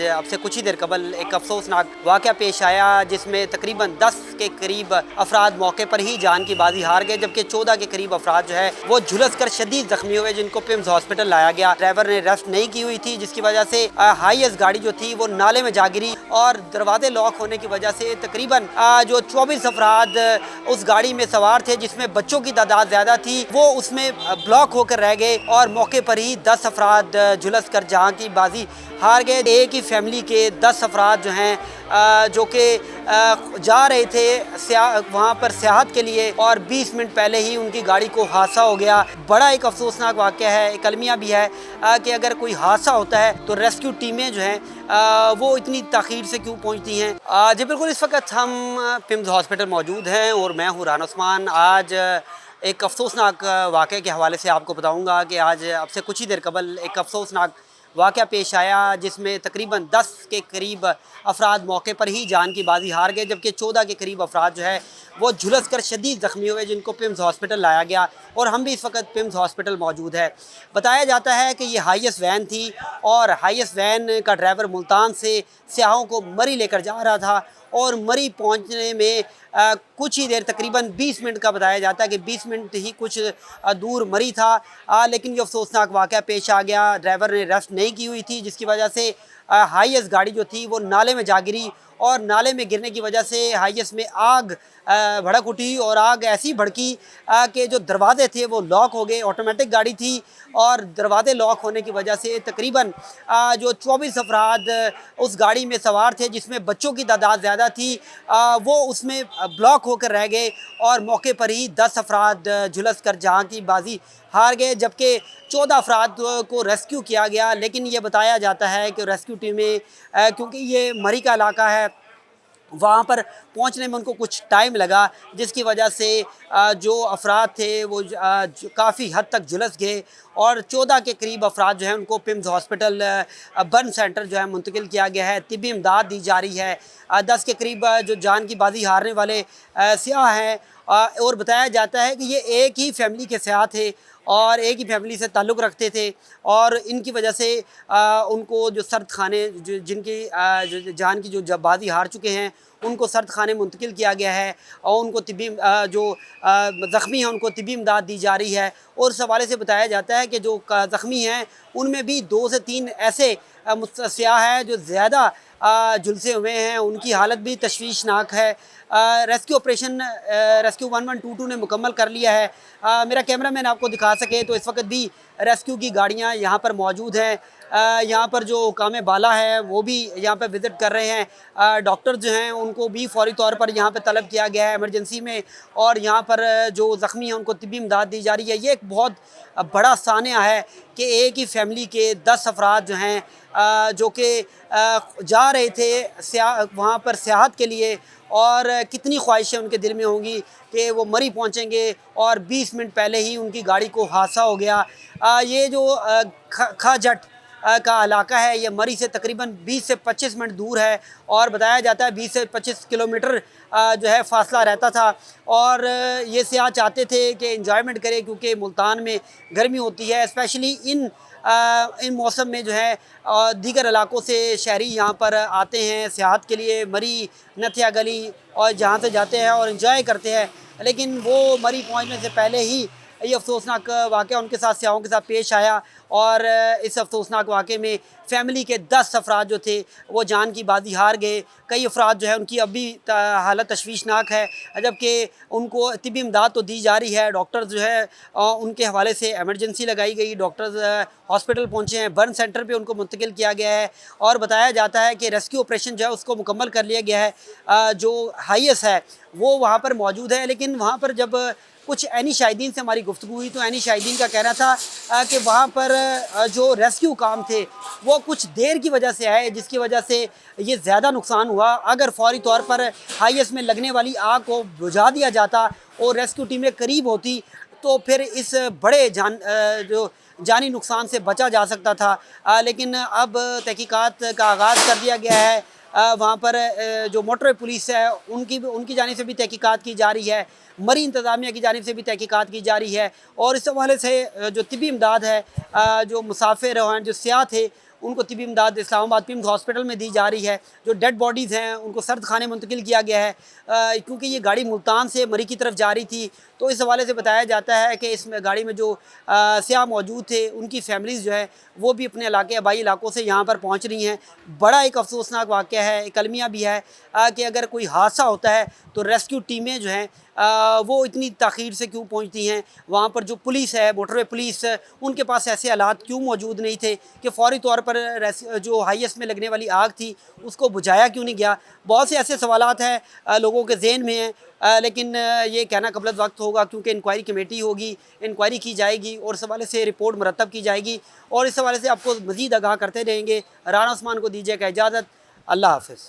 अब से कुछ ही देर कबल एक अफसोसनाक वाक़या पेश आया जिसमें तकरीबन 10 के करीब अफराद मौके पर ही जान की बाजी हार गए, जबकि 14 के करीब अफराद जो है वो झुलस कर शदीद जख्मी हुए, जिनको पिम्स हॉस्पिटल लाया गया। ड्राइवर ने रेस्ट नहीं की हुई थी, जिसकी वजह से हाईएस्ट गाड़ी जो थी वो नाले में जा गिरी और दरवाजे लॉक होने की वजह से तकरीबन जो 24 अफराद उस गाड़ी में सवार थे, जिसमें बच्चों की तादाद ज़्यादा थी, वो उसमें ब्लॉक होकर रह गए और मौके पर ही 10 अफराद झुलस कर जहाँ की बाजी हार गए। एक ही फैमिली के 10 अफराद जो हैं जो कि जा रहे थे वहाँ पर सियाहत के लिए और 20 मिनट पहले ही उनकी गाड़ी को हादसा हो गया। बड़ा एक अफसोसनाक वाक़या है, एक अलमिया भी है कि अगर कोई हादसा होता है तो रेस्क्यू टीमें जो हैं वो इतनी ताख़ीर से क्यों पहुँचती हैं। जी बिल्कुल, इस वक्त हम पिम्स हॉस्पिटल मौजूद हैं और मैं हूँ राना उस्मान। आज एक अफसोसनाक वाक़े के हवाले से आपको बताऊँगा कि आज अब से कुछ ही देर कबल एक अफसोसनाक वाक़या पेश आया जिसमें तकरीबन 10 के करीब अफराद मौके पर ही जान की बाजी हार गए, जबकि 14 के करीब अफराद जो है वो झुलस कर शदीद ज़ख्मी हुए, जिनको पिम्स हॉस्पिटल लाया गया और हम भी इस वक्त पिम्स हॉस्पिटल मौजूद है। बताया जाता है कि ये हाईएस्ट वैन थी और हाईएस्ट वैन का ड्राइवर मुल्तान से सियाहों को मरी लेकर जा रहा था और मरी पहुंचने में कुछ ही देर तकरीबन 20 मिनट का बताया जाता है कि 20 मिनट ही कुछ दूर मरी था। लेकिन ये अफसोसनाक वाक़या पेश आ गया। ड्राइवर ने रेस्ट नहीं की हुई थी, जिसकी वजह से हाईएस्ट गाड़ी जो थी वो नाले में जा गिरी और नाले में गिरने की वजह से हाईएस्ट में आग भड़क उठी और आग ऐसी भड़की कि जो दरवाजे थे वो लॉक हो गए। ऑटोमेटिक गाड़ी थी और दरवाजे लॉक होने की वजह से तकरीबन जो 24 अफराद उस गाड़ी में सवार थे, जिसमें बच्चों की तादाद ज़्यादा थी, वो उसमें ब्लॉक होकर रह गए और मौके पर ही 10 अफराद झुलस कर जहाँ की बाजी हार गए, जबकि 14 अफराद को रेस्क्यू किया गया। लेकिन ये बताया जाता है कि रेस्क्यू टीमें क्योंकि ये मरी का इलाका है, वहाँ पर पहुँचने में उनको कुछ टाइम लगा, जिसकी वजह से जो अफराद थे वो काफ़ी हद तक झुलस गए और 14 के करीब अफराद जो हैं उनको पिम्स हॉस्पिटल बर्न सेंटर जो है मुंतकिल किया गया है। तिब्बी इमदाद दी जा रही है। 10 के करीब जो जान की बाजी हारने वाले सियाह हैं और बताया जाता है कि ये एक ही फैमिली के सियाह थे और एक ही फैमिली से ताल्लुक़ रखते थे और इनकी वजह से उनको जो सर्द खाने जिनकी जो जान की जो बाजी हार चुके हैं उनको सर्द खाने मुंतकिल किया गया है और उनको तिब्बी जो ज़ख्मी हैं उनको तिब्बी इमदाद दी जा रही है। और इस हवाले से बताया जाता है कि जो ज़ख्मी हैं उनमें भी 2 से 3 ऐसे सियाह हैं जो ज़्यादा झुलसे हुए हैं, उनकी हालत भी तशवीशनाक है। रेस्क्यू ऑपरेशन रेस्क्यू 1122 ने मुकम्मल कर लिया है। मेरा कैमरामैन आपको दिखा सके तो इस वक्त भी रेस्क्यू की गाड़ियाँ यहाँ पर मौजूद हैं। यहाँ पर जो हुकाम बाला है वो भी यहाँ पर विज़िट कर रहे हैं। डॉक्टर जो हैं उनको भी फ़ौरी तौर पर यहाँ पर तलब किया गया है इमरजेंसी में और यहाँ पर जो ज़ख्मी हैं उनको तिब्बी इमदाद दी जा रही है। ये एक बहुत बड़ा सानिया है कि एक ही फैमिली के 10 अफराद जो हैं जो कि जा रहे थे वहाँ पर सियाहत के लिए और कितनी ख्वाहिशें उनके दिल में होंगी कि वो मरी पहुँचेंगे और 20 मिनट पहले ही उनकी गाड़ी को हादसा हो गया। ये जो खाजट का इलाका है ये मरी से तकरीबन 20 से 25 मिनट दूर है और बताया जाता है 20 से 25 किलोमीटर जो है फासला रहता था और ये सियाह चाहते थे कि एंजॉयमेंट करें क्योंकि मुल्तान में गर्मी होती है, स्पेशली इन मौसम में जो है दीगर इलाकों से शहरी यहाँ पर आते हैं सियाहत के लिए। मरी नथिया गली और जहाँ से जाते हैं और इन्जॉय करते हैं, लेकिन वो मरी पहुँचने से पहले ही ये अफसोसनाक वाक़या उनके साथ सियाहों के साथ पेश आया और इस अफसोसनाक वाक़े में फ़ैमिली के 10 अफराद जो थे वो जान की बाजी हार गए। कई अफराद जो है उनकी अभी हालत तशवीशनाक है, जबकि उनको तिब्बी इमदाद तो दी जा रही है। डॉक्टर जो है उनके हवाले से एमरजेंसी लगाई गई, डॉक्टर्स हॉस्पिटल पहुँचे हैं, बर्न सेंटर पे उनको मुंतकिल किया गया है और बताया जाता है कि रेस्क्यू ऑपरेशन जो है उसको मुकम्मल कर लिया गया है। जो हाईएस्ट है वो वहाँ पर मौजूद है, लेकिन वहाँ पर जब कुछ ऐनी शाहिदीन से हमारी गुफ्तगू हुई तो ऐनी शाहिदीन का कहना था कि वहाँ पर जो रेस्क्यू काम थे वो कुछ देर की वजह से आए, जिसकी वजह से ये ज़्यादा नुकसान हुआ। अगर फौरी तौर पर हाईएस्ट में लगने वाली आग को बुझा दिया जाता और रेस्क्यू टीमें करीब होती तो फिर इस बड़े जो जानी नुकसान से बचा जा सकता था। लेकिन अब तहकीकात का आगाज़ कर दिया गया है। वहाँ पर जो मोटर पुलिस है उनकी जानिब से भी तहकीकात की जा रही है, मरी इंतज़ामिया की जानिब से भी तहकीकात की जा रही है और इस हवाले से जो तिब्बी इमदाद है जो मुसाफिर हैं जो सियाह थे उनको तिबी इमदाद इस्लामाबाद पिम्स हॉस्पिटल में दी जा रही है। जो डेड बॉडीज़ हैं उनको सर्द खाने मुंतकिल किया गया है, क्योंकि ये गाड़ी मुल्तान से मरी की तरफ जा रही थी। तो इस हवाले से बताया जाता है कि इस गाड़ी में जो सियाह मौजूद थे उनकी फैमिलीज़ जो है वो भी अपने इलाके आबाई इलाकों से यहाँ पर पहुँच रही हैं। बड़ा एक अफसोसनाक वाक़या है, एक अलमिया भी है कि अगर कोई हादसा होता है तो रेस्क्यू टीमें जो हैं वो इतनी ताख़ीर से क्यों पहुंचती हैं। वहाँ पर जो पुलिस है, मोटरवे पुलिस, उनके पास ऐसे हालात क्यों मौजूद नहीं थे कि फ़ौरी तौर पर जो हाईएस्ट में लगने वाली आग थी उसको बुझाया क्यों नहीं गया। बहुत से ऐसे सवालात हैं लोगों के ज़हन में हैं, लेकिन ये कहना क़ब्ल वक्त होगा, क्योंकि इंक्वायरी कमेटी होगी, इंक्वायरी की जाएगी और इस हवाले से रिपोर्ट मुरतब की जाएगी और इस हवाले से आपको मज़ीद आगाह करते रहेंगे। राना उस्मान को दीजिएगा इजाज़त। अल्लाह हाफ़िज़।